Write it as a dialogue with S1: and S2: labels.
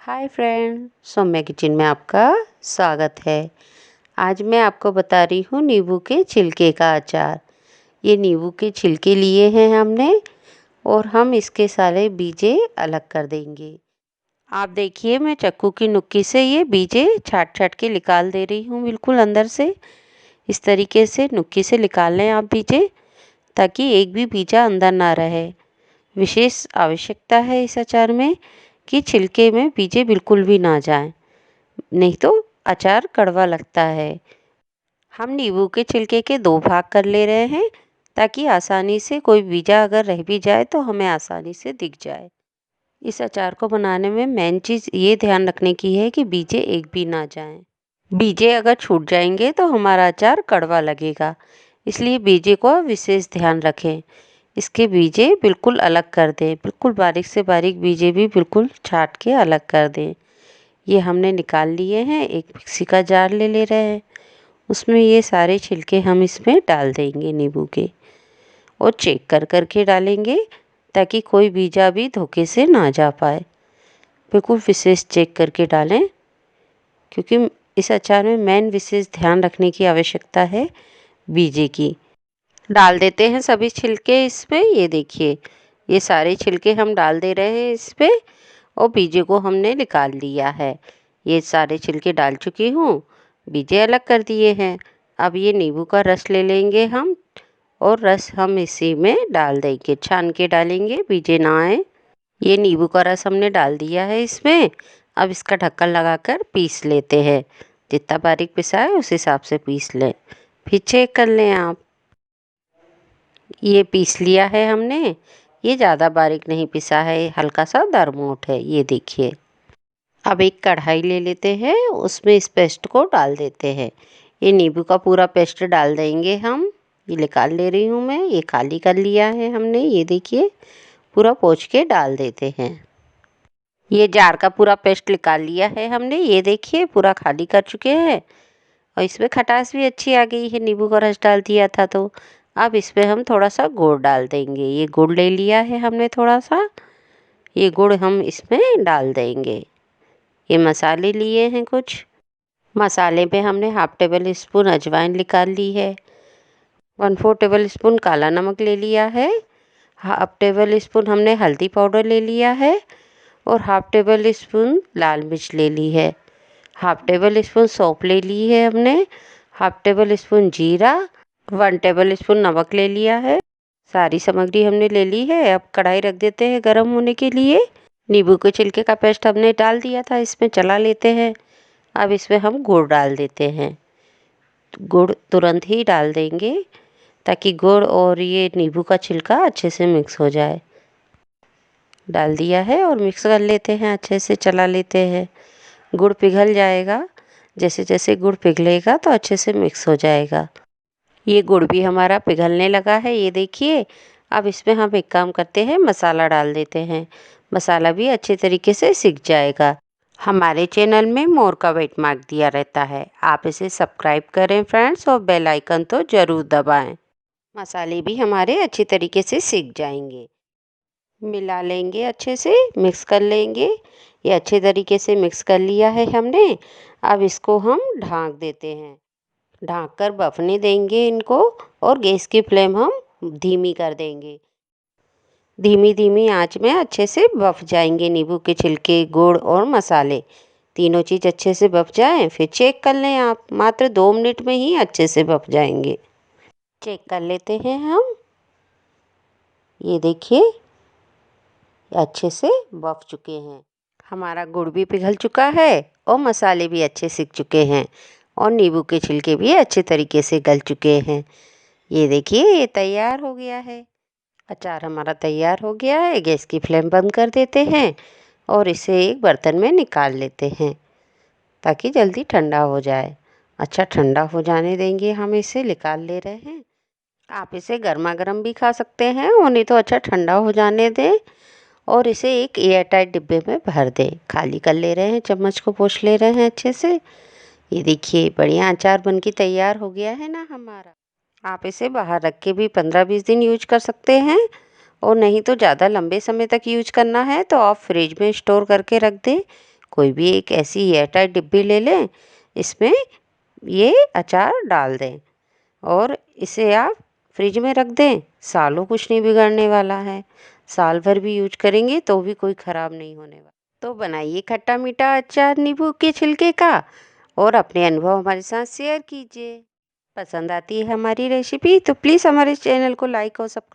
S1: Hi friend, Saumya kitchen में आपका स्वागत है। आज मैं आपको बता रही हूँ नींबू के छिलके का अचार। ये नींबू के छिलके लिए हैं हमने और हम इसके सारे बीजे अलग कर देंगे। आप देखिए, मैं चाकू की नुक्की से ये बीजे छाट छाट के निकाल दे रही हूँ बिल्कुल अंदर से। इस तरीके से नुक्की से निकाल लें आप बीजे, ताकि एक भी बीजा अंदर ना रहे। विशेष आवश्यकता है इस अचार में कि छिलके में बीजे बिल्कुल भी ना जाएं, नहीं तो अचार कड़वा लगता है। हम नींबू के छिलके के 2 भाग कर ले रहे हैं, ताकि आसानी से कोई बीजा अगर रह भी जाए तो हमें आसानी से दिख जाए। इस अचार को बनाने में मेन चीज़ ये ध्यान रखने की है कि बीजे एक भी ना जाएं। बीजे अगर छूट जाएंगे तो हमारा अचार कड़वा लगेगा, इसलिए बीजे को विशेष ध्यान रखें। इसके बीजे बिल्कुल अलग कर दें, बिल्कुल बारीक से बारीक बीजे भी बिल्कुल छाट के अलग कर दें। ये हमने निकाल लिए हैं। एक मिक्सी का जार ले रहे हैं, उसमें ये सारे छिलके हम इसमें डाल देंगे नींबू के, और चेक कर कर के डालेंगे, ताकि कोई बीजा भी धोखे से ना जा पाए। बिल्कुल विशेष चेक करके डालें, क्योंकि इस अचार में मेन विशेष ध्यान रखने की आवश्यकता है बीजे की। डाल देते हैं सभी छिलके इसमें। ये देखिए, ये सारे छिलके हम डाल दे रहे हैं इस पे, और बीजे को हमने निकाल लिया है। ये सारे छिलके डाल चुकी हूँ, बीजे अलग कर दिए हैं। अब ये नींबू का रस ले लेंगे हम, और रस हम इसी में डाल देंगे, छान के डालेंगे, बीजे ना आए। ये नींबू का रस हमने डाल दिया है इसमें। अब इसका ढक्कन लगाकर पीस लेते हैं। जितना बारीक पिसा है उस हिसाब से पीस लें, फिर चेक कर लें आप। ये पीस लिया है हमने। ये ज़्यादा बारीक नहीं पिसा है, हल्का सा दरमोट है। ये देखिए, अब एक कढ़ाई ले लेते हैं, उसमें इस पेस्ट को डाल देते हैं। ये नींबू का पूरा पेस्ट डाल देंगे हम। ये निकाल ले रही हूँ मैं, ये खाली कर लिया है हमने। ये देखिए, पूरा पोंछ के डाल देते हैं। ये जार का पूरा पेस्ट निकाल लिया है हमने। ये देखिए, पूरा खाली कर चुके हैं, और इसमें खटास भी अच्छी आ गई है, नींबू का रस डाल दिया था तो। अब इसमें हम थोड़ा सा गुड़ डाल देंगे। ये गुड़ ले लिया है हमने थोड़ा सा, ये गुड़ हम इसमें डाल देंगे। ये मसाले लिए हैं कुछ। मसाले पे हमने 1/2 टेबल स्पून अजवाइन निकाल ली है, 1/4 टेबल स्पून काला नमक ले लिया है, 1/2 टेबल स्पून हमने हल्दी पाउडर ले लिया है, और 1/2 टेबल स्पून लाल मिर्च ले ली है, 1/2 टेबल स्पून सौंफ ले ली है हमने, 1/2 टेबल स्पून जीरा, 1 टेबल स्पून नमक ले लिया है। सारी सामग्री हमने ले ली है। अब कढ़ाई रख देते हैं गर्म होने के लिए। नींबू के छिलके का पेस्ट हमने डाल दिया था, इसमें चला लेते हैं। अब इसमें हम गुड़ डाल देते हैं। गुड़ तुरंत ही डाल देंगे, ताकि गुड़ और ये नींबू का छिलका अच्छे से मिक्स हो जाए। डाल दिया है और मिक्स कर लेते हैं, अच्छे से चला लेते हैं। गुड़ पिघल जाएगा, जैसे जैसे गुड़ पिघलेगा तो अच्छे से मिक्स हो जाएगा। ये गुड़ भी हमारा पिघलने लगा है, ये देखिए। अब इसमें हम एक काम करते हैं, मसाला डाल देते हैं। मसाला भी अच्छे तरीके से सिक जाएगा। हमारे चैनल में मोर का वेट मार्क दिया रहता है, आप इसे सब्सक्राइब करें फ्रेंड्स, और बेल आइकन तो ज़रूर दबाएं। मसाले भी हमारे अच्छे तरीके से सिक जाएंगे। मिला लेंगे, अच्छे से मिक्स कर लेंगे। ये अच्छे तरीके से मिक्स कर लिया है हमने। अब इसको हम ढाँक देते हैं, ढाँक कर बफने देंगे इनको, और गैस की फ्लेम हम धीमी कर देंगे। धीमी धीमी आंच में अच्छे से बफ जाएंगे नींबू के छिलके, गुड़ और मसाले। तीनों चीज़ अच्छे से बफ जाएं, फिर चेक कर लें आप। मात्र 2 मिनट में ही अच्छे से बफ जाएंगे। चेक कर लेते हैं हम। ये देखिए, अच्छे से बफ चुके हैं। हमारा गुड़ भी पिघल चुका है, और मसाले भी अच्छे सिक चुके हैं, और नींबू के छिलके भी अच्छे तरीके से गल चुके हैं। ये देखिए, ये तैयार हो गया है। अचार हमारा तैयार हो गया है। गैस की फ्लेम बंद कर देते हैं, और इसे एक बर्तन में निकाल लेते हैं, ताकि जल्दी ठंडा हो जाए। अच्छा, ठंडा हो जाने देंगे, हम इसे निकाल ले रहे हैं। आप इसे गर्मा गर्म भी खा सकते हैं, और नहीं तो अच्छा ठंडा हो जाने दें, और इसे एक एयर टाइट डिब्बे में भर दें। खाली कर ले रहे हैं, चम्मच को पोंछ ले रहे हैं अच्छे से। ये देखिए, बढ़िया अचार बन के तैयार हो गया है ना हमारा। आप इसे बाहर रख के भी 15-20 दिन यूज कर सकते हैं, और नहीं तो ज़्यादा लंबे समय तक यूज करना है तो आप फ्रिज में स्टोर करके रख दें। कोई भी एक ऐसी एयरटाइट डिब्बी ले लें, इसमें ये अचार डाल दें और इसे आप फ्रिज में रख दें। सालों कुछ नहीं बिगड़ने वाला है, साल भर भी यूज करेंगे तो भी कोई ख़राब नहीं होने वाला। तो बनाइए खट्टा मीठा अचार नींबू के छिलके का और अपने अनुभव हमारे साथ शेयर कीजिए। पसंद आती है हमारी रेसिपी तो प्लीज़ हमारे चैनल को लाइक और सब्सक्राइब